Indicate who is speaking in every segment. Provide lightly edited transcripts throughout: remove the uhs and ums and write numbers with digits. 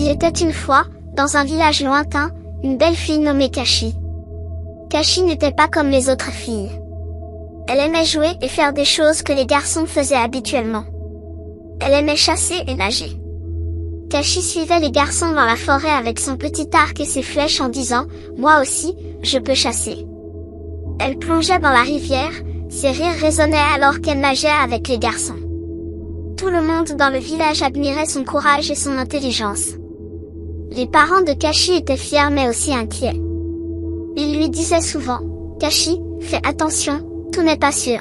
Speaker 1: Il était une fois, dans un village lointain, une belle fille nommée Kashi. Kashi n'était pas comme les autres filles. Elle aimait jouer et faire des choses que les garçons faisaient habituellement. Elle aimait chasser et nager. Kashi suivait les garçons dans la forêt avec son petit arc et ses flèches en disant « Moi aussi, je peux chasser ». Elle plongeait dans la rivière, ses rires résonnaient alors qu'elle nageait avec les garçons. Tout le monde dans le village admirait son courage et son intelligence. Les parents de Kashi étaient fiers mais aussi inquiets. Ils lui disaient souvent « Kashi, fais attention, tout n'est pas sûr ».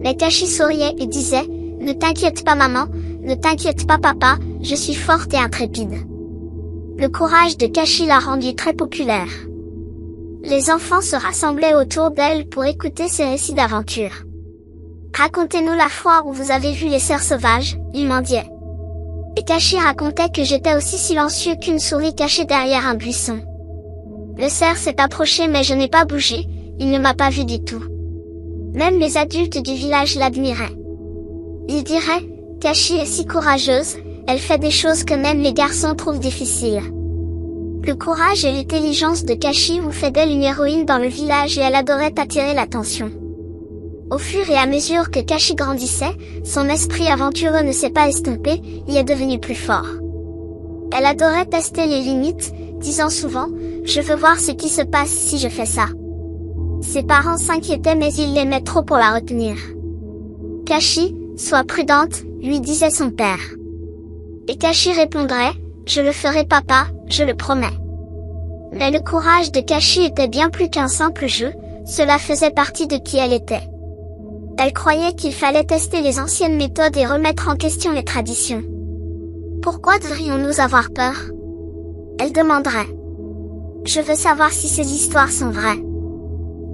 Speaker 1: Mais Kashi souriait et disait « Ne t'inquiète pas maman, ne t'inquiète pas papa, je suis forte et intrépide ». Le courage de Kashi l'a rendue très populaire. Les enfants se rassemblaient autour d'elle pour écouter ses récits d'aventure. « Racontez-nous la fois où vous avez vu les cerfs sauvages », il mendiait. Et Kashi racontait que j'étais aussi silencieux qu'une souris cachée derrière un buisson. Le cerf s'est approché mais je n'ai pas bougé, il ne m'a pas vu du tout. Même les adultes du village l'admiraient. Ils diraient, Kashi est si courageuse, elle fait des choses que même les garçons trouvent difficiles. Le courage et l'intelligence de Kashi ont fait d'elle une héroïne dans le village et elle adorait attirer l'attention. Au fur et à mesure que Kashi grandissait, son esprit aventureux ne s'est pas estompé, il est devenu plus fort. Elle adorait tester les limites, disant souvent, je veux voir ce qui se passe si je fais ça. Ses parents s'inquiétaient mais ils l'aimaient trop pour la retenir. Kashi, sois prudente, lui disait son père. Et Kashi répondrait, je le ferai papa, je le promets. Mais le courage de Kashi était bien plus qu'un simple jeu, cela faisait partie de qui elle était. Elle croyait qu'il fallait tester les anciennes méthodes et remettre en question les traditions. Pourquoi devrions-nous avoir peur? Elle demanderait. Je veux savoir si ces histoires sont vraies.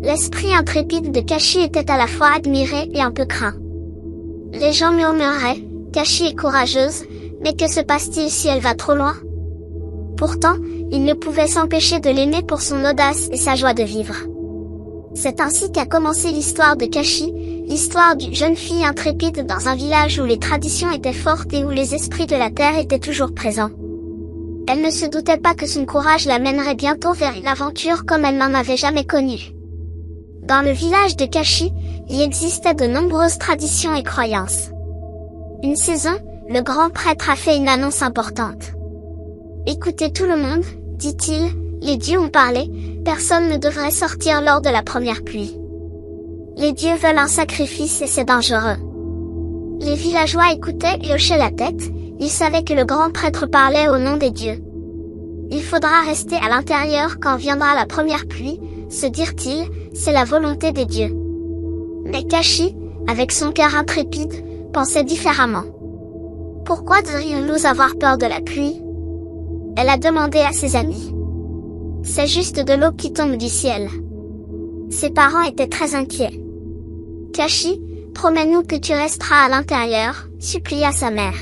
Speaker 1: L'esprit intrépide de Kashi était à la fois admiré et un peu craint. Les gens murmuraient, Kashi est courageuse, mais que se passe-t-il si elle va trop loin? Pourtant, ils ne pouvaient s'empêcher de l'aimer pour son audace et sa joie de vivre. C'est ainsi qu'a commencé l'histoire de Kashi, l'histoire d'une jeune fille intrépide dans un village où les traditions étaient fortes et où les esprits de la terre étaient toujours présents. Elle ne se doutait pas que son courage la mènerait bientôt vers une aventure comme elle n'en avait jamais connue. Dans le village de Kashi, il existait de nombreuses traditions et croyances. Une saison, le grand prêtre a fait une annonce importante. « Écoutez tout le monde, dit-il, les dieux ont parlé, personne ne devrait sortir lors de la première pluie. Les dieux veulent un sacrifice et c'est dangereux. » Les villageois écoutaient et hochaient la tête, ils savaient que le grand prêtre parlait au nom des dieux. « Il faudra rester à l'intérieur quand viendra la première pluie, se dirent-ils, c'est la volonté des dieux. » Mais Kashi, avec son cœur intrépide, pensait différemment. « Pourquoi devrions-nous avoir peur de la pluie ?» Elle a demandé à ses amis. « C'est juste de l'eau qui tombe du ciel. » Ses parents étaient très inquiets. « Kashi, promets-nous que tu resteras à l'intérieur, » supplia sa mère.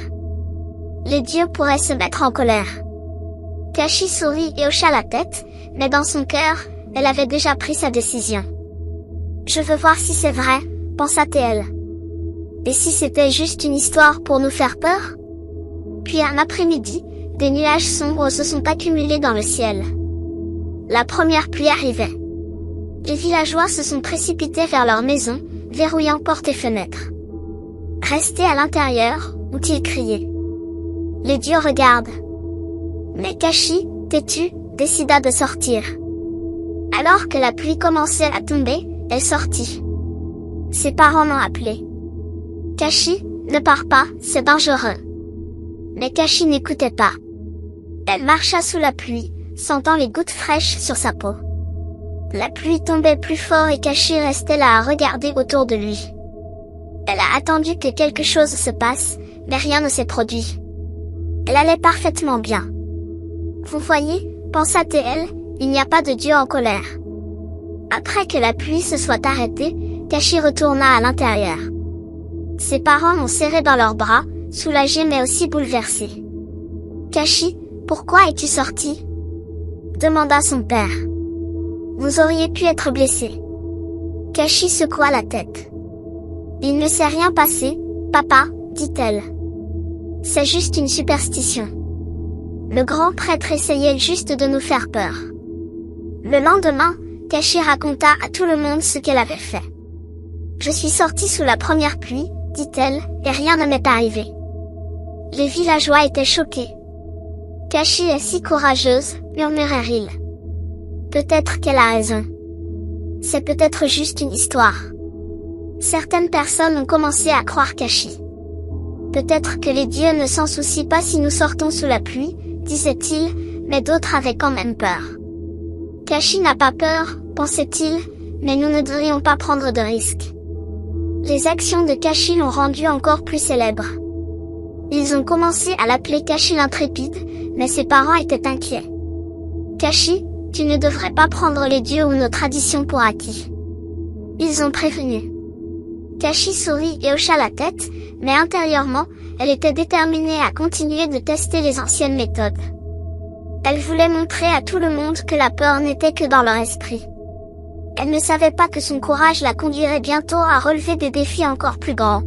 Speaker 1: Les dieux pourraient se mettre en colère. Kashi sourit et hocha la tête, mais dans son cœur, elle avait déjà pris sa décision. « Je veux voir si c'est vrai, » pensa-t-elle. « Et si c'était juste une histoire pour nous faire peur ?» Puis un après-midi, des nuages sombres se sont accumulés dans le ciel. La première pluie arrivait. Les villageois se sont précipités vers leur maison, verrouillant portes et fenêtres. « Restez à l'intérieur » ont-ils crié. Les dieux regardent. Mais Kashi, têtue, décida de sortir. Alors que la pluie commençait à tomber, elle sortit. Ses parents l'ont appelée. « Kashi, ne pars pas, c'est dangereux. » Mais Kashi n'écoutait pas. Elle marcha sous la pluie, sentant les gouttes fraîches sur sa peau. La pluie tombait plus fort et Kashi restait là à regarder autour de lui. Elle a attendu que quelque chose se passe, mais rien ne s'est produit. Elle allait parfaitement bien. Vous voyez, pensa-t-elle, il n'y a pas de Dieu en colère. Après que la pluie se soit arrêtée, Kashi retourna à l'intérieur. Ses parents l'ont serré dans leurs bras, soulagés mais aussi bouleversés. « Kashi, pourquoi es-tu sorti ?» demanda son père. « Vous auriez pu être blessé. » Kashi secoua la tête. « Il ne s'est rien passé, papa, dit-elle. C'est juste une superstition. » Le grand prêtre essayait juste de nous faire peur. Le lendemain, Kashi raconta à tout le monde ce qu'elle avait fait. Je suis sortie sous la première pluie, dit-elle, et rien ne m'est arrivé. Les villageois étaient choqués. Kashi est si courageuse, murmurèrent-ils. Peut-être qu'elle a raison. C'est peut-être juste une histoire. Certaines personnes ont commencé à croire Kashi. Peut-être que les dieux ne s'en soucient pas si nous sortons sous la pluie, disait-il, mais d'autres avaient quand même peur. Kashi n'a pas peur, pensait-il, mais nous ne devrions pas prendre de risques. Les actions de Kashi l'ont rendu encore plus célèbre. Ils ont commencé à l'appeler Kashi l'intrépide, mais ses parents étaient inquiets. Kashi, tu ne devrais pas prendre les dieux ou nos traditions pour acquis. Ils ont prévenu. Kashi sourit et hocha la tête, mais intérieurement, elle était déterminée à continuer de tester les anciennes méthodes. Elle voulait montrer à tout le monde que la peur n'était que dans leur esprit. Elle ne savait pas que son courage la conduirait bientôt à relever des défis encore plus grands.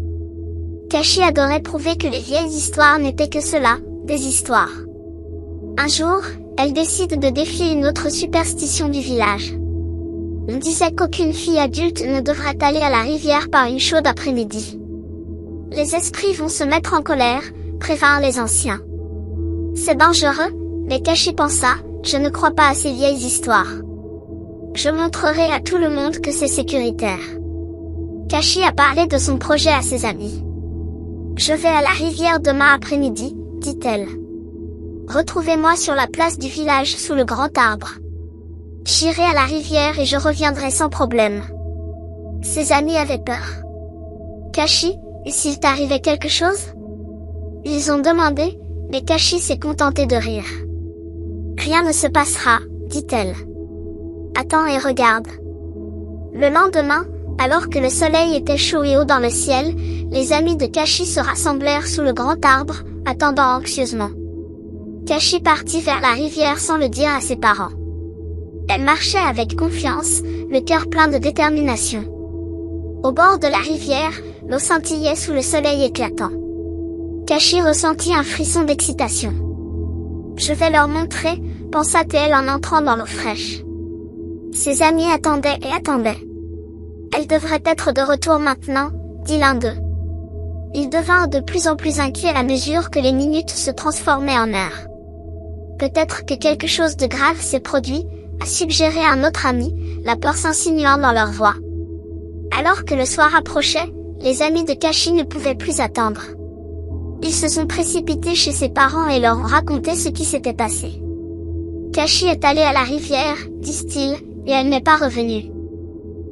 Speaker 1: Kashi adorait prouver que les vieilles histoires n'étaient que cela, des histoires. Un jour, elle décide de défier une autre superstition du village. On disait qu'aucune fille adulte ne devrait aller à la rivière par une chaude après-midi. Les esprits vont se mettre en colère, prévinrent les anciens. C'est dangereux, mais Kashi pensa, je ne crois pas à ces vieilles histoires. Je montrerai à tout le monde que c'est sécuritaire. Kashi a parlé de son projet à ses amis. Je vais à la rivière demain après-midi, dit-elle. Retrouvez-moi sur la place du village sous le grand arbre. J'irai à la rivière et je reviendrai sans problème. Ses amis avaient peur. Kashi, et s'il t'arrivait quelque chose? Ils ont demandé, mais Kashi s'est contentée de rire. Rien ne se passera, dit-elle. Attends et regarde. Le lendemain, alors que le soleil était chaud et haut dans le ciel, les amis de Kashi se rassemblèrent sous le grand arbre, attendant anxieusement. Kashi partit vers la rivière sans le dire à ses parents. Elle marchait avec confiance, le cœur plein de détermination. Au bord de la rivière, l'eau scintillait sous le soleil éclatant. Kashi ressentit un frisson d'excitation. Je vais leur montrer, pensa-t-elle en entrant dans l'eau fraîche. Ses amis attendaient et attendaient. Elle devrait être de retour maintenant, dit l'un d'eux. Ils devinrent de plus en plus inquiets à mesure que les minutes se transformaient en heures. Peut-être que quelque chose de grave s'est produit, a suggéré un autre ami, la peur s'insinuant dans leur voix. Alors que le soir approchait, les amis de Kashi ne pouvaient plus attendre. Ils se sont précipités chez ses parents et leur ont raconté ce qui s'était passé. Kashi est allée à la rivière, disent-ils, et elle n'est pas revenue.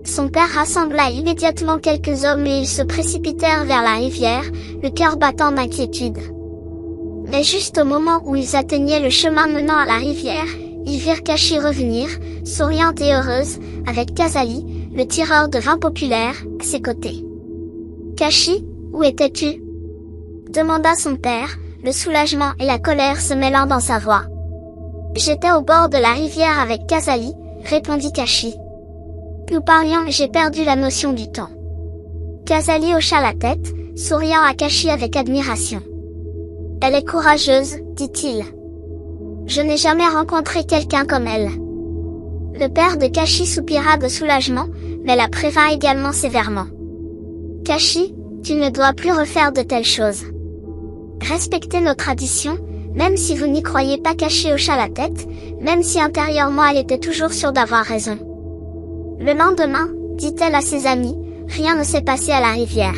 Speaker 1: Son père rassembla immédiatement quelques hommes et ils se précipitèrent vers la rivière, le cœur battant d'inquiétude. Mais juste au moment où ils atteignaient le chemin menant à la rivière, ils virent Kashi revenir, souriante et heureuse, avec Kazali, le tireur de vin populaire, à ses côtés. Kashi, où étais-tu? Demanda son père, le soulagement et la colère se mêlant dans sa voix. J'étais au bord de la rivière avec Kazali, répondit Kashi. Nous parlions et j'ai perdu la notion du temps. Kazali hocha la tête, souriant à Kashi avec admiration. Elle est courageuse, dit-il. Je n'ai jamais rencontré quelqu'un comme elle. Le père de Kashi soupira de soulagement, mais la prévint également sévèrement. Kashi, tu ne dois plus refaire de telles choses. Respectez nos traditions, même si vous n'y croyez pas. Kashi hocha la tête, même si intérieurement elle était toujours sûre d'avoir raison. Le lendemain, dit-elle à ses amis, rien ne s'est passé à la rivière.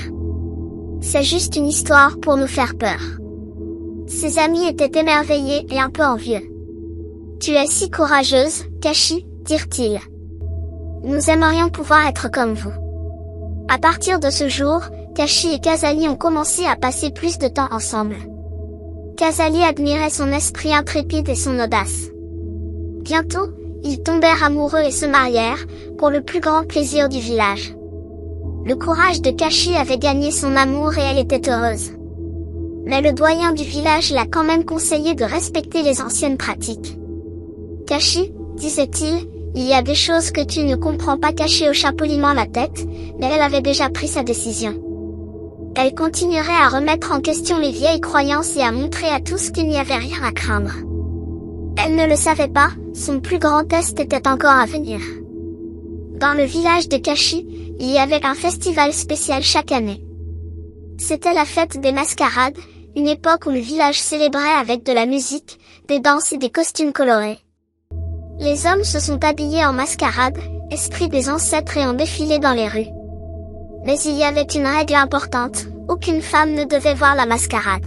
Speaker 1: C'est juste une histoire pour nous faire peur. Ses amis étaient émerveillés et un peu envieux. Tu es si courageuse, Kashi, dirent-ils. Nous aimerions pouvoir être comme vous. À partir de ce jour, Kashi et Kazali ont commencé à passer plus de temps ensemble. Kazali admirait son esprit intrépide et son audace. Bientôt, ils tombèrent amoureux et se marièrent, pour le plus grand plaisir du village. Le courage de Kashi avait gagné son amour et elle était heureuse. Mais le doyen du village l'a quand même conseillé de respecter les anciennes pratiques. Kashi, disait-il, il y a des choses que tu ne comprends pas. Kashi hocha poliment la tête, mais elle avait déjà pris sa décision. Elle continuerait à remettre en question les vieilles croyances et à montrer à tous qu'il n'y avait rien à craindre. Elle ne le savait pas, son plus grand test était encore à venir. Dans le village de Kashi, il y avait un festival spécial chaque année. C'était la fête des mascarades, une époque où le village célébrait avec de la musique, des danses et des costumes colorés. Les hommes se sont habillés en mascarade, esprit des ancêtres et ont défilé dans les rues. Mais il y avait une règle importante, aucune femme ne devait voir la mascarade.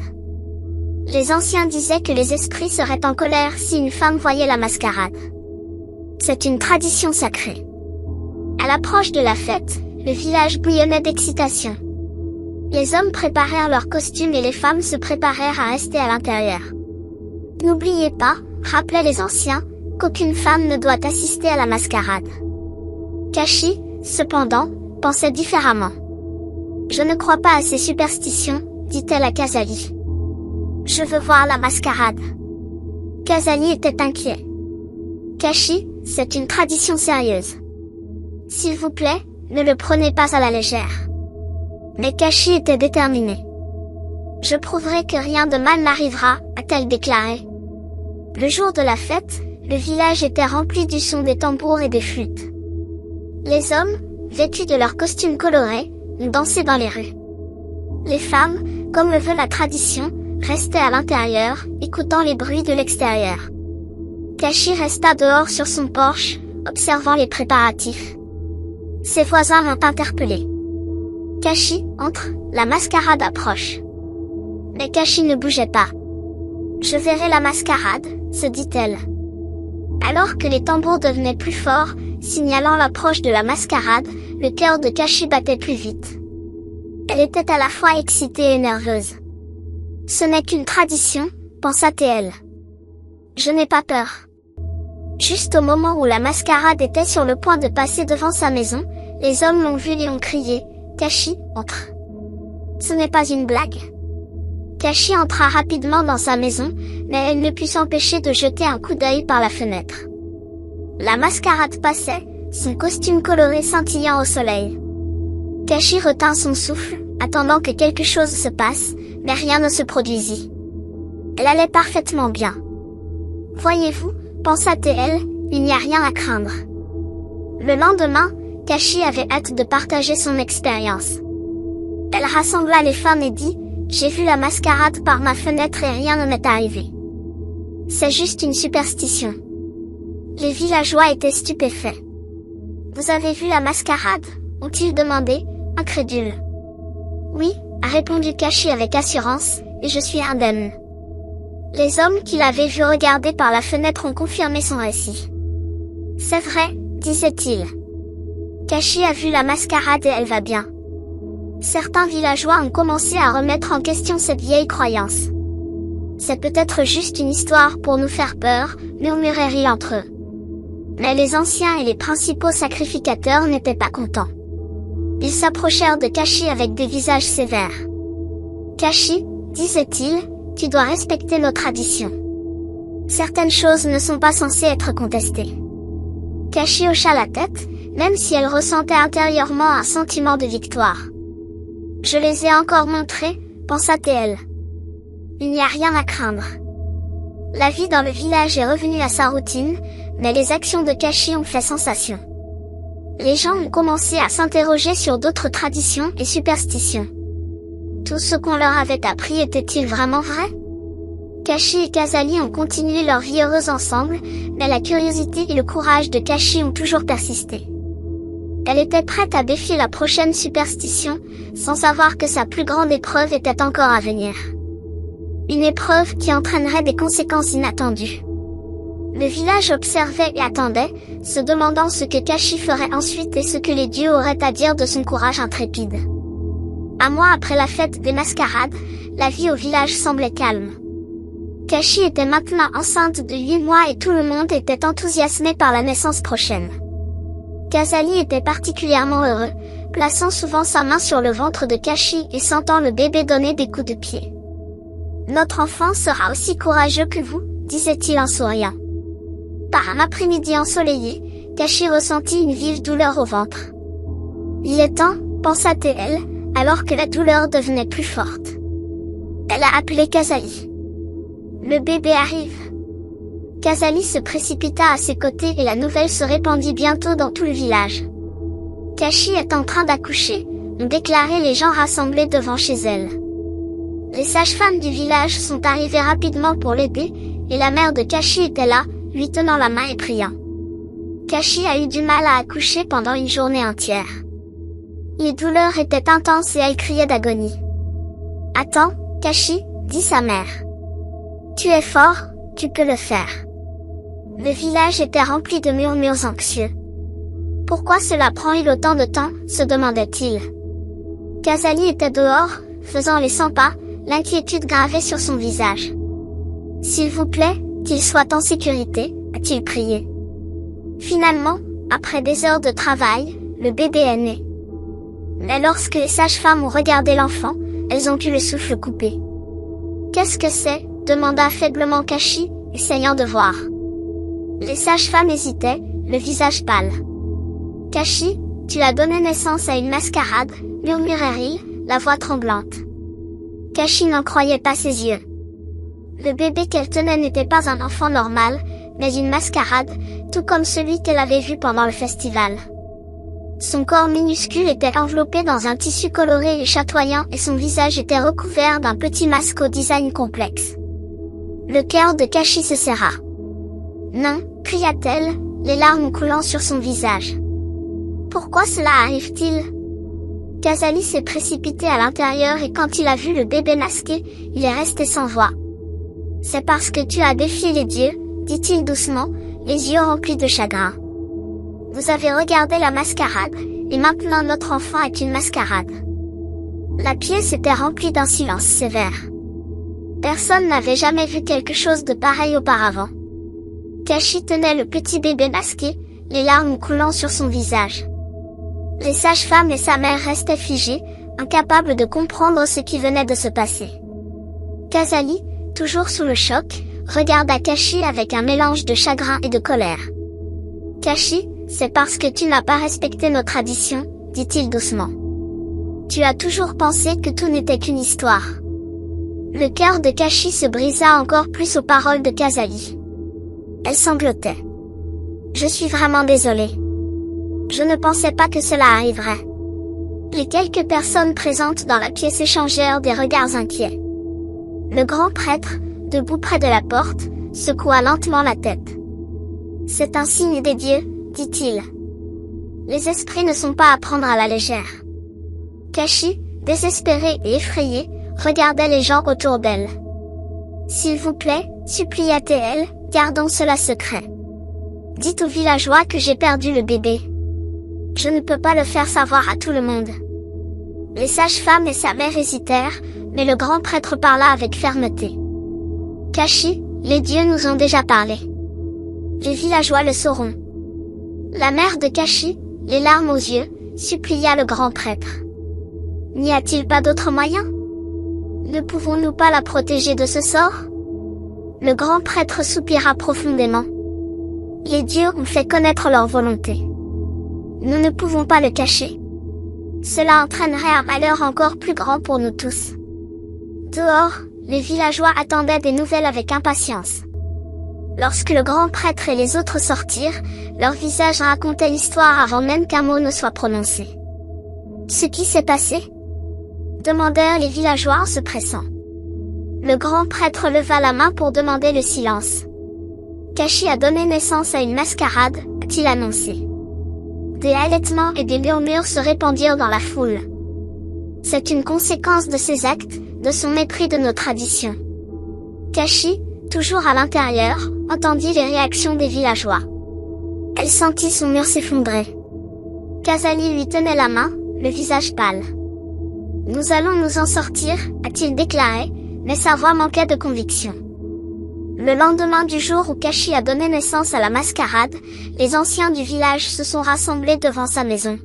Speaker 1: Les anciens disaient que les esprits seraient en colère si une femme voyait la mascarade. C'est une tradition sacrée. À l'approche de la fête, le village bouillonnait d'excitation. Les hommes préparèrent leurs costumes et les femmes se préparèrent à rester à l'intérieur. N'oubliez pas, rappelaient les anciens, qu'aucune femme ne doit assister à la mascarade. Kashi, cependant, pensait différemment. Je ne crois pas à ces superstitions, dit-elle à Kazali. Je veux voir la mascarade. Kazali était inquiet. Kashi, c'est une tradition sérieuse. S'il vous plaît, ne le prenez pas à la légère. Mais Kashi était déterminée. Je prouverai que rien de mal n'arrivera, a-t-elle déclaré. Le jour de la fête, le village était rempli du son des tambours et des flûtes. Les hommes, vêtus de leurs costumes colorés, ont dansé dans les rues. Les femmes, comme le veut la tradition, restaient à l'intérieur, écoutant les bruits de l'extérieur. Kashi resta dehors sur son porche, observant les préparatifs. Ses voisins l'ont interpellé. Kashi, entre, la mascarade approche. Mais Kashi ne bougeait pas. Je verrai la mascarade, se dit-elle. Alors que les tambours devenaient plus forts, signalant l'approche de la mascarade, le cœur de Kashi battait plus vite. Elle était à la fois excitée et nerveuse. Ce n'est qu'une tradition, pensa-t-elle. Je n'ai pas peur. Juste au moment où la mascarade était sur le point de passer devant sa maison, les hommes l'ont vue et ont crié, Kashi, entre. Ce n'est pas une blague. Kashi entra rapidement dans sa maison, mais elle ne put s'empêcher de jeter un coup d'œil par la fenêtre. La mascarade passait, son costume coloré scintillant au soleil. Kashi retint son souffle, attendant que quelque chose se passe, mais rien ne se produisit. Elle allait parfaitement bien. Voyez-vous, pensa-t-elle, il n'y a rien à craindre. Le lendemain, Kashi avait hâte de partager son expérience. Elle rassembla les femmes et dit, j'ai vu la mascarade par ma fenêtre et rien ne m'est arrivé. C'est juste une superstition. Les villageois étaient stupéfaits. Vous avez vu la mascarade, ont-ils demandé, incrédules. Oui, a répondu Kashi avec assurance, et je suis indemne. Les hommes qui l'avaient vu regarder par la fenêtre ont confirmé son récit. C'est vrai, disait-il. Kashi a vu la mascarade et elle va bien. Certains villageois ont commencé à remettre en question cette vieille croyance. C'est peut-être juste une histoire pour nous faire peur, murmurèrent-ils entre eux. Mais les anciens et les principaux sacrificateurs n'étaient pas contents. Ils s'approchèrent de Kashi avec des visages sévères. Kashi, disait-il, tu dois respecter nos traditions. Certaines choses ne sont pas censées être contestées. Kashi hocha la tête, même si elle ressentait intérieurement un sentiment de victoire. Je les ai encore montrés, pensa-t-elle. Il n'y a rien à craindre. La vie dans le village est revenue à sa routine, mais les actions de Kashi ont fait sensation. Les gens ont commencé à s'interroger sur d'autres traditions et superstitions. Tout ce qu'on leur avait appris était-il vraiment vrai? Kashi et Kazali ont continué leur vie heureuse ensemble, mais la curiosité et le courage de Kashi ont toujours persisté. Elle était prête à défier la prochaine superstition, sans savoir que sa plus grande épreuve était encore à venir. Une épreuve qui entraînerait des conséquences inattendues. Le village observait et attendait, se demandant ce que Kashi ferait ensuite et ce que les dieux auraient à dire de son courage intrépide. Un mois après la fête des mascarades, la vie au village semblait calme. Kashi était maintenant enceinte de 8 mois et tout le monde était enthousiasmé par la naissance prochaine. Kazali était particulièrement heureux, plaçant souvent sa main sur le ventre de Kashi et sentant le bébé donner des coups de pied. Notre enfant sera aussi courageux que vous, disait-il en souriant. Par un après-midi ensoleillé, Kashi ressentit une vive douleur au ventre. Il est temps, pensa-t-elle, alors que la douleur devenait plus forte. Elle a appelé Kazali. Le bébé arrive. Kazali se précipita à ses côtés et la nouvelle se répandit bientôt dans tout le village. Kashi est en train d'accoucher, ont déclaré les gens rassemblés devant chez elle. Les sages-femmes du village sont arrivées rapidement pour l'aider, et la mère de Kashi était là, lui tenant la main et priant. Kashi a eu du mal à accoucher pendant une journée entière. Les douleurs étaient intenses et elle criait d'agonie. « Attends, Kashi, dit sa mère. Tu es fort, tu peux le faire. » Le village était rempli de murmures anxieux. « Pourquoi cela prend-il autant de temps ?» se demandait-il. Kazali était dehors, faisant les 100 pas, l'inquiétude gravée sur son visage. « S'il vous plaît, qu'il soit en sécurité, » a-t-il prié. Finalement, après des heures de travail, le bébé est né. Mais lorsque les sages-femmes ont regardé l'enfant, elles ont eu le souffle coupé. « Qu'est-ce que c'est ?» demanda faiblement Kashi, essayant de voir. Les sages-femmes hésitaient, le visage pâle. « Kashi, tu as donné naissance à une mascarade, » murmurait-il, la voix tremblante. Kashi n'en croyait pas ses yeux. Le bébé qu'elle tenait n'était pas un enfant normal, mais une mascarade, tout comme celui qu'elle avait vu pendant le festival. Son corps minuscule était enveloppé dans un tissu coloré et chatoyant et son visage était recouvert d'un petit masque au design complexe. Le cœur de Kashi se serra. « Non !» cria-t-elle, les larmes coulant sur son visage. « Pourquoi cela arrive-t-il » Kazali s'est précipité à l'intérieur et quand il a vu le bébé masqué, il est resté sans voix. « C'est parce que tu as défié les dieux, » dit-il doucement, les yeux remplis de chagrin. « Vous avez regardé la mascarade, et maintenant notre enfant est une mascarade. » La pièce était remplie d'un silence sévère. Personne n'avait jamais vu quelque chose de pareil auparavant. Kashi tenait le petit bébé masqué, les larmes coulant sur son visage. Les sages-femmes et sa mère restaient figées, incapables de comprendre ce qui venait de se passer. Kazali, toujours sous le choc, regarda Kashi avec un mélange de chagrin et de colère. « Kashi, c'est parce que tu n'as pas respecté nos traditions, » dit-il doucement. « Tu as toujours pensé que tout n'était qu'une histoire. » Le cœur de Kashi se brisa encore plus aux paroles de Kazali. Elle sanglotait. « Je suis vraiment désolée. Je ne pensais pas que cela arriverait. » Les quelques personnes présentes dans la pièce échangèrent des regards inquiets. Le grand prêtre, debout près de la porte, secoua lentement la tête. « C'est un signe des dieux, » dit-il. « Les esprits ne sont pas à prendre à la légère. » Kashi, désespérée et effrayée, regardait les gens autour d'elle. « S'il vous plaît, supplia-t-elle, gardons cela secret. Dites aux villageois que j'ai perdu le bébé. Je ne peux pas le faire savoir à tout le monde. » Les sages-femmes et sa mère hésitèrent, mais le grand prêtre parla avec fermeté. « Kashi, les dieux nous ont déjà parlé. Les villageois le sauront. » La mère de Kashi, les larmes aux yeux, supplia le grand prêtre. « N'y a-t-il pas d'autre moyen? Ne pouvons-nous pas la protéger de ce sort ?» Le grand prêtre soupira profondément. « Les dieux ont fait connaître leur volonté. Nous ne pouvons pas le cacher. Cela entraînerait un malheur encore plus grand pour nous tous. » Dehors, les villageois attendaient des nouvelles avec impatience. Lorsque le grand prêtre et les autres sortirent, leurs visages racontaient l'histoire avant même qu'un mot ne soit prononcé. « Ce qui s'est passé ?» demandèrent les villageois en se pressant. Le grand prêtre leva la main pour demander le silence. « Kashi a donné naissance à une mascarade », a-t-il annoncé. Des halètements et des murmures se répandirent dans la foule. C'est une conséquence de ses actes, de son mépris de nos traditions. Kashi, toujours à l'intérieur, entendit les réactions des villageois. Elle sentit son mur s'effondrer. Kazali lui tenait la main, le visage pâle. « Nous allons nous en sortir », a-t-il déclaré, mais sa voix manquait de conviction. Le lendemain du jour où Kashi a donné naissance à la mascarade, les anciens du village se sont rassemblés devant sa maison.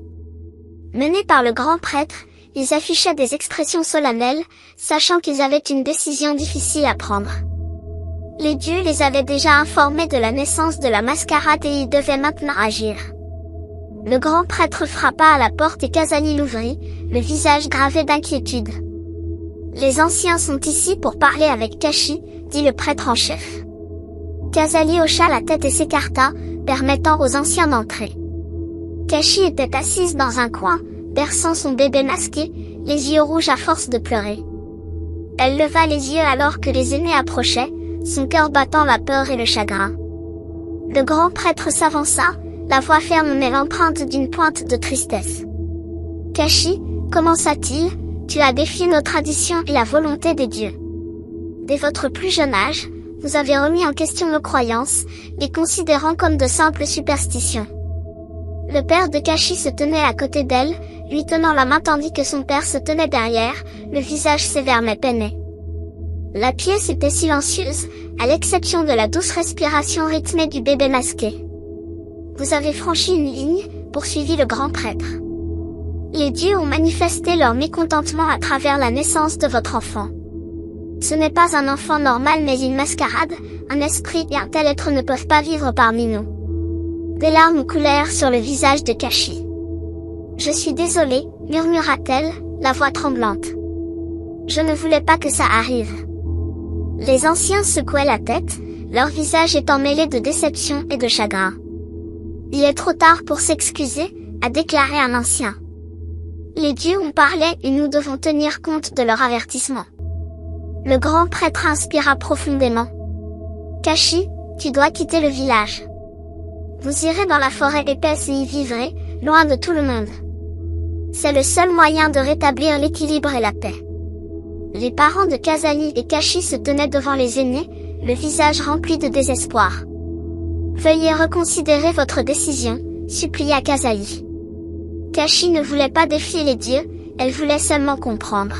Speaker 1: Menés par le grand prêtre, ils affichaient des expressions solennelles, sachant qu'ils avaient une décision difficile à prendre. Les dieux les avaient déjà informés de la naissance de la mascarade et ils devaient maintenant agir. Le grand prêtre frappa à la porte et Kazali l'ouvrit, le visage gravé d'inquiétude. « Les anciens sont ici pour parler avec Kashi, » dit le prêtre en chef. Kazali hocha la tête et s'écarta, permettant aux anciens d'entrer. Kashi était assise dans un coin, berçant son bébé masqué, les yeux rouges à force de pleurer. Elle leva les yeux alors que les aînés approchaient, son cœur battant la peur et le chagrin. Le grand prêtre s'avança, la voix ferme mais l'empreinte d'une pointe de tristesse. « Kashi, commença-t-il, tu as défié nos traditions et la volonté des dieux. Dès votre plus jeune âge, vous avez remis en question nos croyances, les considérant comme de simples superstitions. » Le père de Kashi se tenait à côté d'elle, lui tenant la main tandis que son père se tenait derrière, le visage sévère mais peiné. La pièce était silencieuse, à l'exception de la douce respiration rythmée du bébé masqué. « Vous avez franchi une ligne, » poursuivit le grand prêtre. « Les dieux ont manifesté leur mécontentement à travers la naissance de votre enfant. Ce n'est pas un enfant normal mais une mascarade, un esprit et un tel être ne peuvent pas vivre parmi nous. » Des larmes coulèrent sur le visage de Kashi. « Je suis désolée, » murmura-t-elle, la voix tremblante. « Je ne voulais pas que ça arrive. » Les anciens secouaient la tête, leur visage étant mêlé de déception et de chagrin. « Il est trop tard pour s'excuser, » a déclaré un ancien. « Les dieux ont parlé et nous devons tenir compte de leur avertissement. » Le grand prêtre inspira profondément. « Kashi, tu dois quitter le village. Vous irez dans la forêt épaisse et y vivrez, loin de tout le monde. C'est le seul moyen de rétablir l'équilibre et la paix. » Les parents de Kazali et Kashi se tenaient devant les aînés, le visage rempli de désespoir. « Veuillez reconsidérer votre décision, » supplia Kazali. Kashi ne voulait pas défier les dieux, elle voulait seulement comprendre.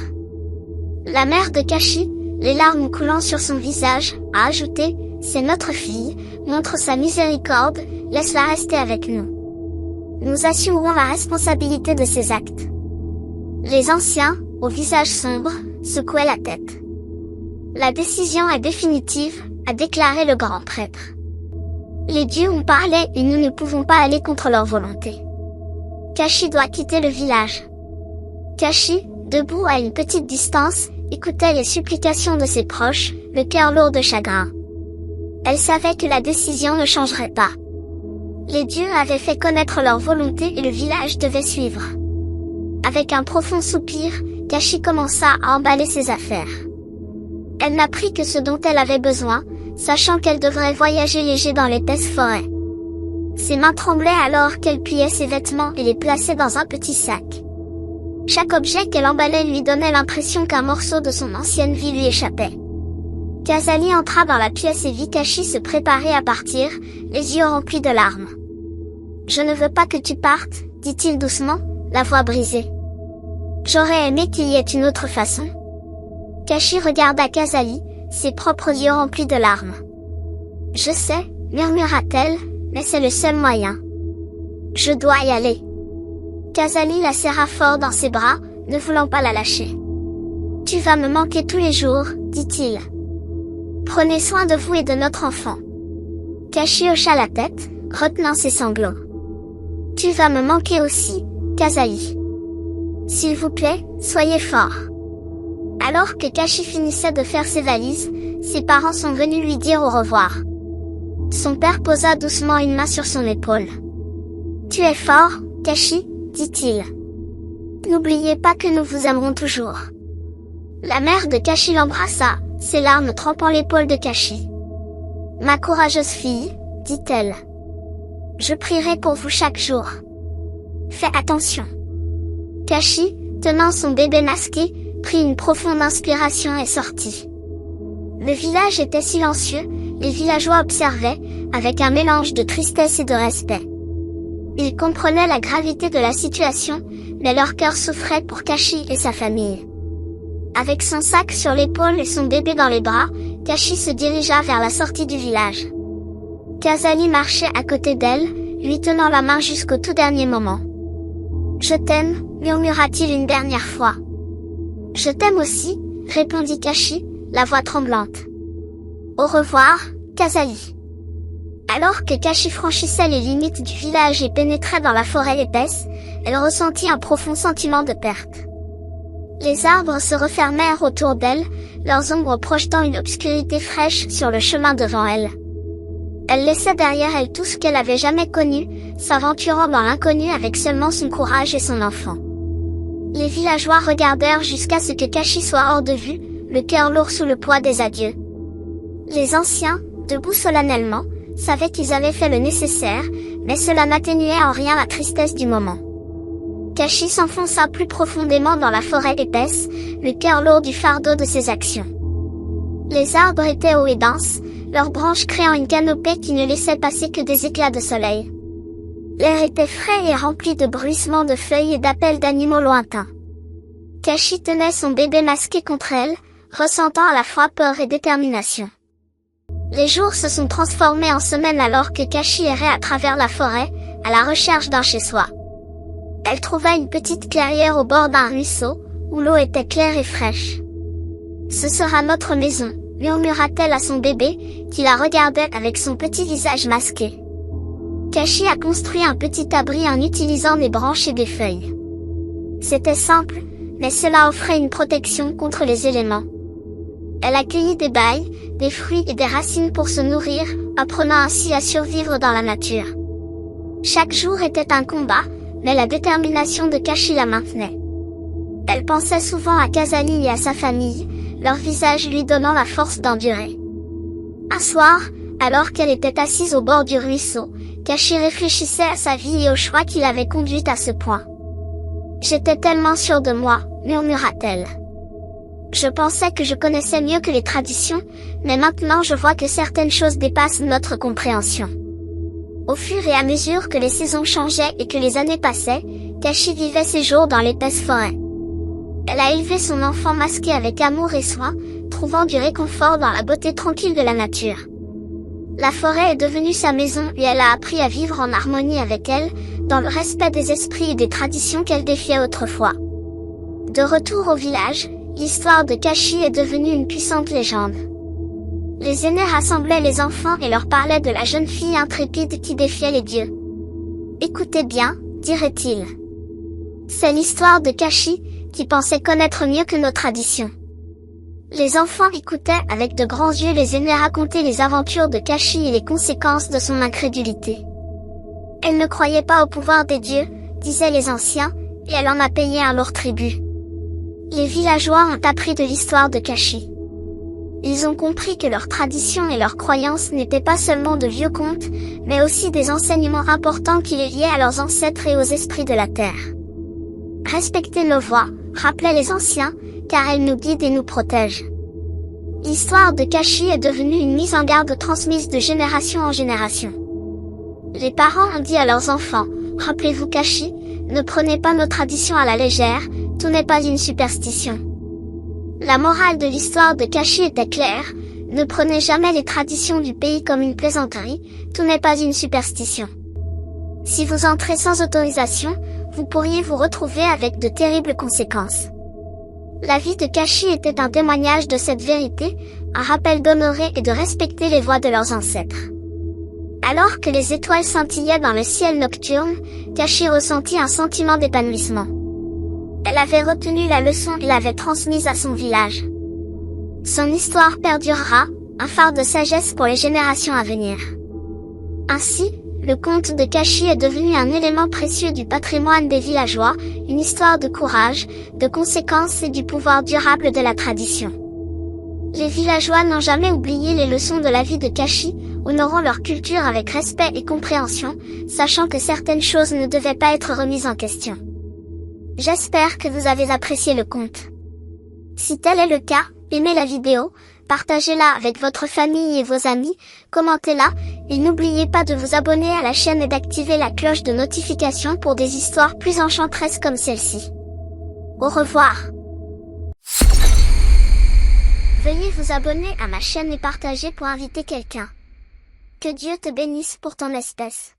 Speaker 1: La mère de Kashi, les larmes coulant sur son visage, a ajouté « C'est notre fille, montre sa miséricorde, laisse-la rester avec nous. Nous assumerons la responsabilité de ses actes. » Les anciens, au visage sombre, secouaient la tête. « La décision est définitive, » a déclaré le grand prêtre. « Les dieux ont parlé et nous ne pouvons pas aller contre leur volonté. Kashi doit quitter le village. » Kashi, debout à une petite distance, écoutait les supplications de ses proches, le cœur lourd de chagrin. Elle savait que la décision ne changerait pas. Les dieux avaient fait connaître leur volonté et le village devait suivre. Avec un profond soupir, Kashi commença à emballer ses affaires. Elle n'a pris que ce dont elle avait besoin, sachant qu'elle devrait voyager léger dans l'épaisse forêt. Ses mains tremblaient alors qu'elle pliait ses vêtements et les plaçait dans un petit sac. Chaque objet qu'elle emballait lui donnait l'impression qu'un morceau de son ancienne vie lui échappait. Kazali entra dans la pièce et vit Kashi se préparer à partir, les yeux remplis de larmes. « Je ne veux pas que tu partes, » dit-il doucement, la voix brisée. « J'aurais aimé qu'il y ait une autre façon. » Kashi regarda Kazali, ses propres yeux remplis de larmes. « Je sais, » murmura-t-elle, « mais c'est le seul moyen. Je dois y aller. » Kazali la serra fort dans ses bras, ne voulant pas la lâcher. « Tu vas me manquer tous les jours, » dit-il. « Prenez soin de vous et de notre enfant. » Kashi hocha la tête, retenant ses sanglots. « Tu vas me manquer aussi, Kazali. S'il vous plaît, soyez fort. » Alors que Kashi finissait de faire ses valises, ses parents sont venus lui dire au revoir. Son père posa doucement une main sur son épaule. « Tu es fort, Kashi, » dit-il. « N'oubliez pas que nous vous aimerons toujours. » La mère de Kashi l'embrassa, ses larmes trempant l'épaule de Kashi. « Ma courageuse fille, » dit-elle. « Je prierai pour vous chaque jour. Fais attention. » Kashi, tenant son bébé masqué, prit une profonde inspiration et sortit. Le village était silencieux, les villageois observaient, avec un mélange de tristesse et de respect. Ils comprenaient la gravité de la situation, mais leur cœur souffrait pour Kashi et sa famille. Avec son sac sur l'épaule et son bébé dans les bras, Kashi se dirigea vers la sortie du village. Kazali marchait à côté d'elle, lui tenant la main jusqu'au tout dernier moment. « Je t'aime, » murmura-t-il une dernière fois. « Je t'aime aussi, » répondit Kashi, la voix tremblante. « Au revoir, Kazali. » Alors que Kashi franchissait les limites du village et pénétrait dans la forêt épaisse, elle ressentit un profond sentiment de perte. Les arbres se refermèrent autour d'elle, leurs ombres projetant une obscurité fraîche sur le chemin devant elle. Elle laissait derrière elle tout ce qu'elle avait jamais connu, s'aventurant dans l'inconnu avec seulement son courage et son enfant. Les villageois regardèrent jusqu'à ce que Kashi soit hors de vue, le cœur lourd sous le poids des adieux. Les anciens, debout solennellement, savaient qu'ils avaient fait le nécessaire, mais cela n'atténuait en rien la tristesse du moment. Kashi s'enfonça plus profondément dans la forêt épaisse, le cœur lourd du fardeau de ses actions. Les arbres étaient hauts et denses, leurs branches créant une canopée qui ne laissait passer que des éclats de soleil. L'air était frais et rempli de bruissements de feuilles et d'appels d'animaux lointains. Kashi tenait son bébé masqué contre elle, ressentant à la fois peur et détermination. Les jours se sont transformés en semaines alors que Kashi errait à travers la forêt, à la recherche d'un chez-soi. Elle trouva une petite clairière au bord d'un ruisseau, où l'eau était claire et fraîche. « Ce sera notre maison », murmura-t-elle à son bébé, qui la regardait avec son petit visage masqué. Kashi a construit un petit abri en utilisant des branches et des feuilles. C'était simple, mais cela offrait une protection contre les éléments. Elle accueillit des bailles, des fruits et des racines pour se nourrir, apprenant ainsi à survivre dans la nature. Chaque jour était un combat, mais la détermination de Kashi la maintenait. Elle pensait souvent à Kazali et à sa famille, leur visage lui donnant la force d'endurer. Un soir, alors qu'elle était assise au bord du ruisseau, Kashi réfléchissait à sa vie et au choix qui l'avait conduite à ce point. « J'étais tellement sûre de moi », murmura-t-elle. « Je pensais que je connaissais mieux que les traditions, mais maintenant je vois que certaines choses dépassent notre compréhension. » Au fur et à mesure que les saisons changeaient et que les années passaient, Kashi vivait ses jours dans l'épaisse forêt. Elle a élevé son enfant masqué avec amour et soin, trouvant du réconfort dans la beauté tranquille de la nature. La forêt est devenue sa maison et elle a appris à vivre en harmonie avec elle, dans le respect des esprits et des traditions qu'elle défiait autrefois. De retour au village, l'histoire de Kashi est devenue une puissante légende. Les aînés rassemblaient les enfants et leur parlaient de la jeune fille intrépide qui défiait les dieux. « Écoutez bien, dirait-il. C'est l'histoire de Kashi, qui pensait connaître mieux que nos traditions. » Les enfants écoutaient avec de grands yeux les aînés raconter les aventures de Kashi et les conséquences de son incrédulité. « Elle ne croyait pas au pouvoir des dieux, disaient les anciens, et elle en a payé un lourd tribut. » Les villageois ont appris de l'histoire de Kashi. Ils ont compris que leurs traditions et leurs croyances n'étaient pas seulement de vieux contes, mais aussi des enseignements importants qui les liaient à leurs ancêtres et aux esprits de la terre. Respectez nos voix, rappelaient les anciens, car elles nous guident et nous protègent. L'histoire de Kashi est devenue une mise en garde transmise de génération en génération. Les parents ont dit à leurs enfants, « Rappelez-vous Kashi, ne prenez pas nos traditions à la légère, tout n'est pas une superstition. » La morale de l'histoire de Kashi était claire, ne prenez jamais les traditions du pays comme une plaisanterie, tout n'est pas une superstition. Si vous entrez sans autorisation, vous pourriez vous retrouver avec de terribles conséquences. La vie de Kashi était un témoignage de cette vérité, un rappel d'honorer et de respecter les voix de leurs ancêtres. Alors que les étoiles scintillaient dans le ciel nocturne, Kashi ressentit un sentiment d'épanouissement. Elle avait retenu la leçon et l'avait transmise à son village. Son histoire perdurera, un phare de sagesse pour les générations à venir. Ainsi, le conte de Kashi est devenu un élément précieux du patrimoine des villageois, une histoire de courage, de conséquences et du pouvoir durable de la tradition. Les villageois n'ont jamais oublié les leçons de la vie de Kashi, honorant leur culture avec respect et compréhension, sachant que certaines choses ne devaient pas être remises en question. J'espère que vous avez apprécié le conte. Si tel est le cas, aimez la vidéo, partagez-la avec votre famille et vos amis, commentez-la, et n'oubliez pas de vous abonner à la chaîne et d'activer la cloche de notification pour des histoires plus enchanteresses comme celle-ci. Au revoir. Veuillez vous abonner à ma chaîne et partager pour inviter quelqu'un. Que Dieu te bénisse pour ton espèce.